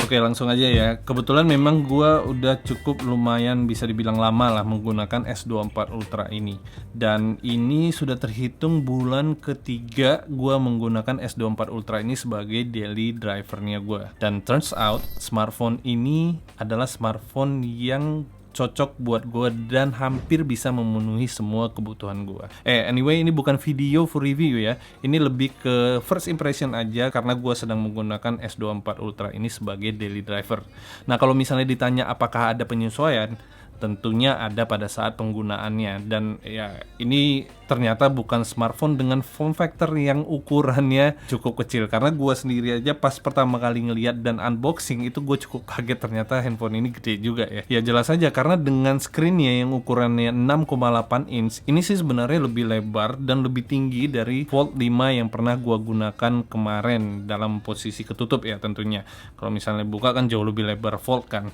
Oke, langsung aja ya. Kebetulan memang gua udah cukup lumayan bisa dibilang lama lah menggunakan S24 Ultra ini. Dan ini sudah terhitung bulan ketiga gua menggunakan S24 Ultra ini sebagai daily drivernya gua. Dan turns out smartphone ini adalah smartphone yang cocok buat gue dan hampir bisa memenuhi semua kebutuhan gue. Anyway, ini bukan video full review ya. Ini lebih ke first impression aja karena gue sedang menggunakan S24 Ultra ini sebagai daily driver. Nah, kalau misalnya ditanya apakah ada penyesuaian, tentunya ada pada saat penggunaannya. Dan ya, ini ternyata bukan smartphone dengan form factor yang ukurannya cukup kecil. Karena gue sendiri aja pas pertama kali ngeliat dan unboxing itu gue cukup kaget, ternyata handphone ini gede juga ya. Ya jelas aja karena dengan screennya yang ukurannya 6,8 inch, ini sih sebenarnya lebih lebar dan lebih tinggi dari Fold 5 yang pernah gue gunakan kemarin dalam posisi ketutup ya tentunya. Kalau misalnya buka kan jauh lebih lebar Fold kan.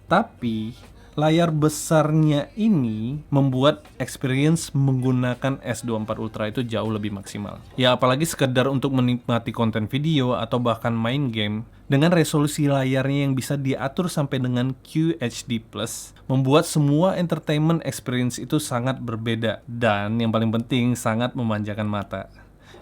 Tapi layar besarnya ini membuat experience menggunakan S24 Ultra itu jauh lebih maksimal. Ya apalagi sekedar untuk menikmati konten video atau bahkan main game dengan resolusi layarnya yang bisa diatur sampai dengan QHD+, membuat semua entertainment experience itu sangat berbeda dan yang paling penting sangat memanjakan mata.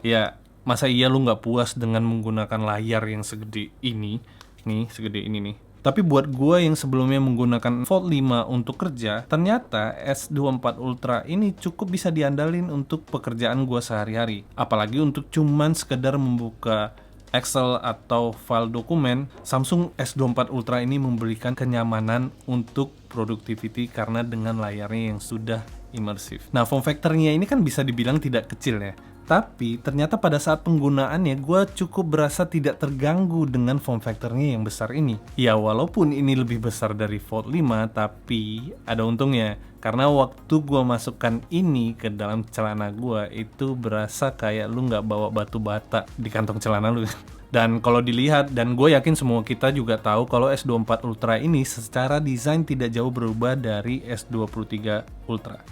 Ya, masa iya lu nggak puas dengan menggunakan layar yang segede ini? Nih, segede ini nih. Tapi buat gue yang sebelumnya menggunakan Fold 5 untuk kerja, ternyata S24 Ultra ini cukup bisa diandalin untuk pekerjaan gue sehari-hari. Apalagi untuk cuman sekedar membuka Excel atau file dokumen, Samsung S24 Ultra ini memberikan kenyamanan untuk productivity karena dengan layarnya yang sudah imersif. Nah, form factor-nya ini kan bisa dibilang tidak kecil ya. Tapi ternyata pada saat penggunaannya gue cukup berasa tidak terganggu dengan form factor-nya yang besar ini. Ya walaupun ini lebih besar dari Fold 5, tapi ada untungnya. Karena waktu gue masukkan ini ke dalam celana gue, itu berasa kayak lu nggak bawa batu bata di kantong celana lu. Dan kalau dilihat, dan gue yakin semua kita juga tahu kalau S24 Ultra ini secara desain tidak jauh berubah dari S23 Ultra.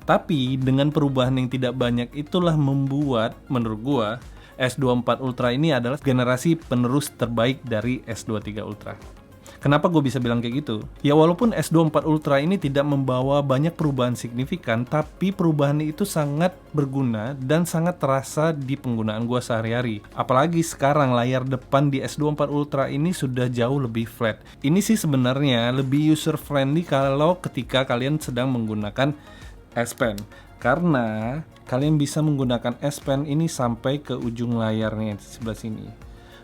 Tapi dengan perubahan yang tidak banyak itulah membuat menurut gua S24 Ultra ini adalah generasi penerus terbaik dari S23 Ultra. Kenapa gue bisa bilang kayak gitu? Ya walaupun S24 Ultra ini tidak membawa banyak perubahan signifikan, tapi perubahan itu sangat berguna dan sangat terasa di penggunaan gue sehari-hari. Apalagi sekarang layar depan di S24 Ultra ini sudah jauh lebih flat. Ini sih sebenarnya lebih user friendly kalau ketika kalian sedang menggunakan S Pen, karena kalian bisa menggunakan S Pen ini sampai ke ujung layarnya di sebelah sini.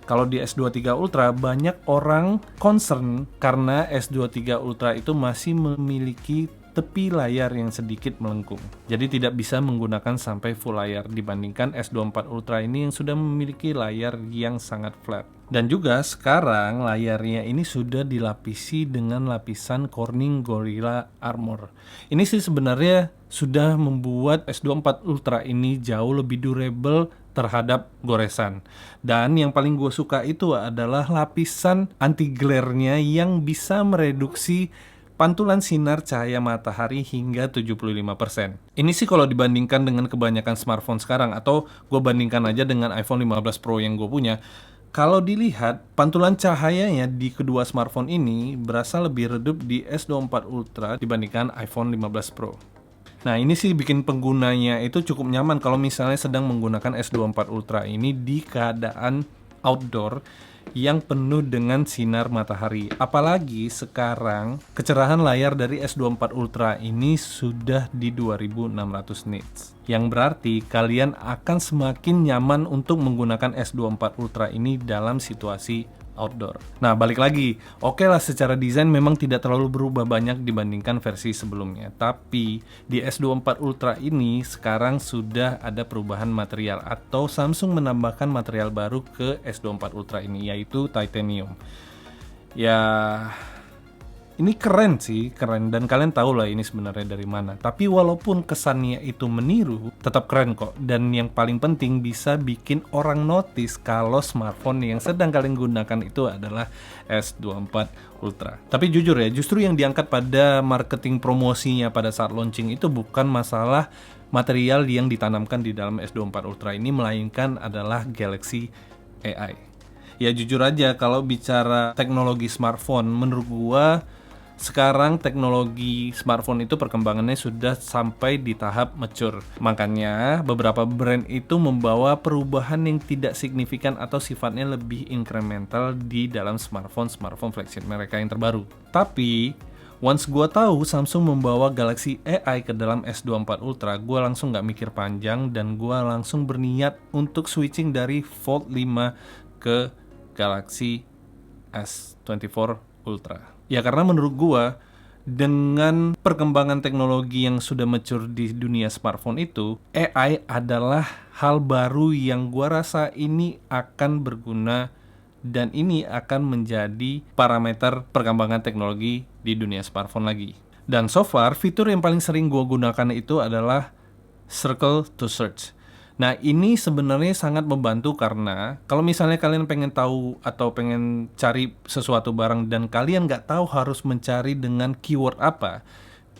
Kalau di S23 Ultra banyak orang concern karena S23 Ultra itu masih memiliki tepi layar yang sedikit melengkung. Jadi tidak bisa menggunakan sampai full layar dibandingkan S24 Ultra ini yang sudah memiliki layar yang sangat flat. Dan juga sekarang layarnya ini sudah dilapisi dengan lapisan Corning Gorilla Armor. Ini sih sebenarnya sudah membuat S24 Ultra ini jauh lebih durable terhadap goresan. Dan yang paling gue suka itu adalah lapisan anti glare-nya yang bisa mereduksi pantulan sinar cahaya matahari hingga 75%. Ini sih kalau dibandingkan dengan kebanyakan smartphone sekarang, atau gue bandingkan aja dengan iPhone 15 Pro yang gue punya. Kalau dilihat, pantulan cahayanya di kedua smartphone ini berasa lebih redup di S24 Ultra dibandingkan iPhone 15 Pro. Nah, ini sih bikin penggunanya itu cukup nyaman kalau misalnya sedang menggunakan S24 Ultra ini di keadaan outdoor yang penuh dengan sinar matahari. Apalagi sekarang kecerahan layar dari S24 Ultra ini sudah di 2600 nits. Yang berarti kalian akan semakin nyaman untuk menggunakan S24 Ultra ini dalam situasi outdoor. Nah, balik lagi. Oke lah, secara desain memang tidak terlalu berubah banyak dibandingkan versi sebelumnya. Tapi di S24 Ultra ini sekarang sudah ada perubahan material, atau Samsung menambahkan material baru ke S24 Ultra ini, yaitu titanium. Ya, ini keren sih, keren, dan kalian tahu lah ini sebenarnya dari mana. Tapi walaupun kesannya itu meniru, tetap keren kok. Dan yang paling penting bisa bikin orang notice kalau smartphone yang sedang kalian gunakan itu adalah S24 Ultra. Tapi jujur ya, justru yang diangkat pada marketing promosinya pada saat launching itu bukan masalah material yang ditanamkan di dalam S24 Ultra ini, melainkan adalah Galaxy AI. Ya jujur aja kalau bicara teknologi smartphone, menurut gua sekarang teknologi smartphone itu perkembangannya sudah sampai di tahap mature. Makanya beberapa brand itu membawa perubahan yang tidak signifikan atau sifatnya lebih incremental di dalam smartphone flagship mereka yang terbaru. Tapi once gua tahu Samsung membawa Galaxy AI ke dalam S24 Ultra, gua langsung nggak mikir panjang dan gua langsung berniat untuk switching dari Fold 5 ke Galaxy S24 Ultra. Ya karena menurut gua dengan perkembangan teknologi yang sudah mature di dunia smartphone itu, AI adalah hal baru yang gua rasa ini akan berguna dan ini akan menjadi parameter perkembangan teknologi di dunia smartphone lagi. Dan so far, fitur yang paling sering gua gunakan itu adalah Circle to Search. Nah ini sebenarnya sangat membantu karena kalau misalnya kalian pengen tahu atau pengen cari sesuatu barang dan kalian nggak tahu harus mencari dengan keyword apa,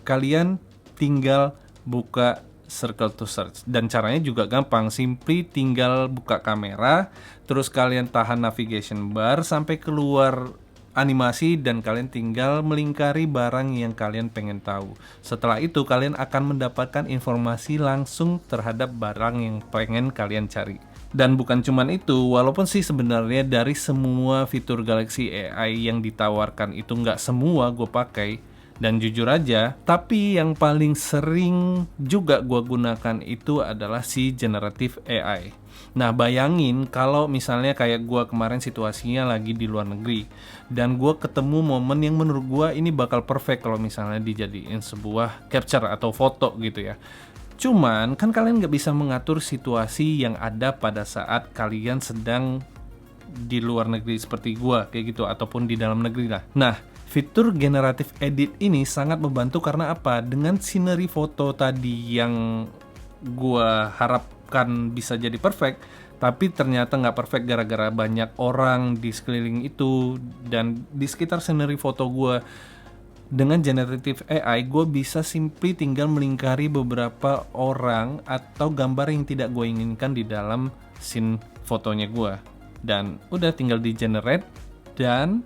kalian tinggal buka Circle to Search dan caranya juga gampang, simply tinggal buka kamera, terus kalian tahan navigation bar sampai keluar animasi dan kalian tinggal melingkari barang yang kalian pengen tahu. Setelah itu kalian akan mendapatkan informasi langsung terhadap barang yang pengen kalian cari. Dan bukan cuman itu, walaupun sih sebenarnya dari semua fitur Galaxy AI yang ditawarkan itu nggak semua gue pakai, dan jujur aja, tapi yang paling sering juga gue gunakan itu adalah si Generative AI. Nah bayangin kalau misalnya kayak gue kemarin situasinya lagi di luar negeri dan gue ketemu momen yang menurut gue ini bakal perfect kalau misalnya dijadiin sebuah capture atau foto gitu ya. Cuman kan kalian nggak bisa mengatur situasi yang ada pada saat kalian sedang di luar negeri seperti gue kayak gitu ataupun di dalam negeri lah. Nah fitur Generative Edit ini sangat membantu karena apa? Dengan scenery foto tadi yang gue harapkan bisa jadi perfect, tapi ternyata nggak perfect gara-gara banyak orang di sekeliling itu dan di sekitar scenery foto gue. Dengan Generative AI, gue bisa simply tinggal melingkari beberapa orang atau gambar yang tidak gue inginkan di dalam scene fotonya gue. Dan udah tinggal di generate dan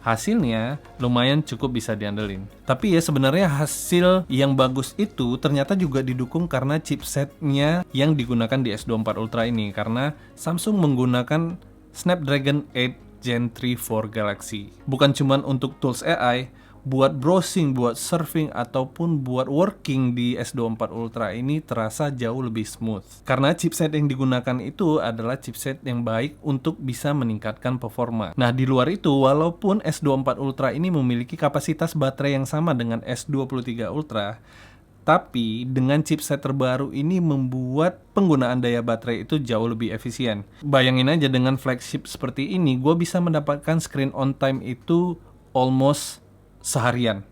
hasilnya lumayan cukup bisa diandelin. Tapi ya sebenarnya hasil yang bagus itu ternyata juga didukung karena chipsetnya yang digunakan di S24 Ultra ini. Karena Samsung menggunakan Snapdragon 8 Gen 3 for Galaxy. Bukan cuma untuk tools AI, buat browsing, buat surfing, ataupun buat working di S24 Ultra ini terasa jauh lebih smooth. Karena chipset yang digunakan itu adalah chipset yang baik untuk bisa meningkatkan performa. Nah, di luar itu, walaupun S24 Ultra ini memiliki kapasitas baterai yang sama dengan S23 Ultra, tapi dengan chipset terbaru ini membuat penggunaan daya baterai itu jauh lebih efisien. Bayangin aja dengan flagship seperti ini, gue bisa mendapatkan screen on time itu almost seharian.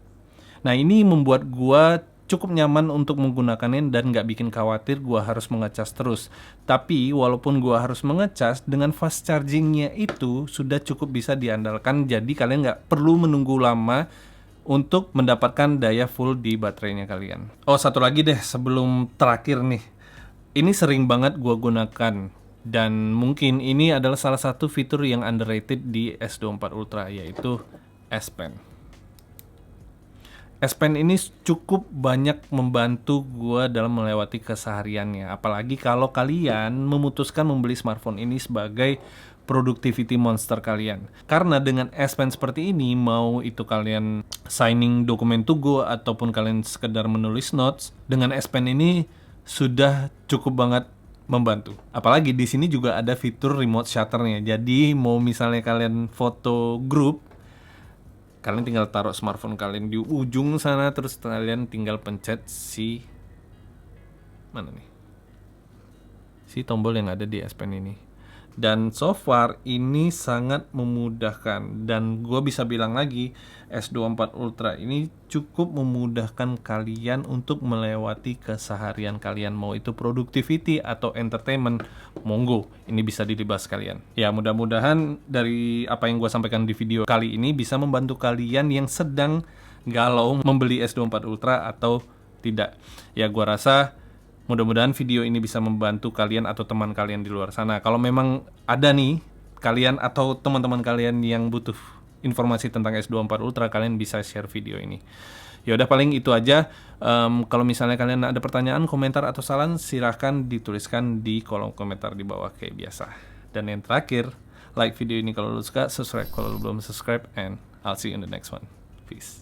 Nah ini membuat gua cukup nyaman untuk menggunakannya dan nggak bikin khawatir gua harus mengecas terus. Tapi walaupun gua harus mengecas, dengan fast chargingnya itu sudah cukup bisa diandalkan. Jadi kalian nggak perlu menunggu lama untuk mendapatkan daya full di baterainya kalian. Oh satu lagi deh sebelum terakhir nih. Ini sering banget gua gunakan. Dan mungkin ini adalah salah satu fitur yang underrated di S24 Ultra, yaitu S Pen. S Pen ini cukup banyak membantu gue dalam melewati kesehariannya. Apalagi kalau kalian memutuskan membeli smartphone ini sebagai productivity monster kalian. Karena dengan S Pen seperti ini, mau itu kalian signing dokumen tugas ataupun kalian sekedar menulis notes, dengan S Pen ini sudah cukup banget membantu. Apalagi di sini juga ada fitur remote shutternya. Jadi mau misalnya kalian foto grup, kalian tinggal taruh smartphone kalian di ujung sana, terus kalian tinggal pencet si mana nih? Si tombol yang ada di S Pen ini. Dan so far ini sangat memudahkan. Dan gue bisa bilang lagi, S24 Ultra ini cukup memudahkan kalian untuk melewati keseharian kalian. Mau itu productivity atau entertainment, monggo, ini bisa dilibas kalian. Ya mudah-mudahan dari apa yang gue sampaikan di video kali ini bisa membantu kalian yang sedang galau membeli S24 Ultra atau tidak. Ya gue rasa mudah-mudahan video ini bisa membantu kalian atau teman kalian di luar sana. Kalau memang ada nih kalian atau teman-teman kalian yang butuh informasi tentang S24 Ultra, kalian bisa share video ini. Ya udah, paling itu aja. Kalau misalnya kalian ada pertanyaan, komentar atau saran, silahkan dituliskan di kolom komentar di bawah kayak biasa. Dan yang terakhir, like video ini kalau lu suka, subscribe kalau lu belum subscribe, and I'll see you in the next one. Peace.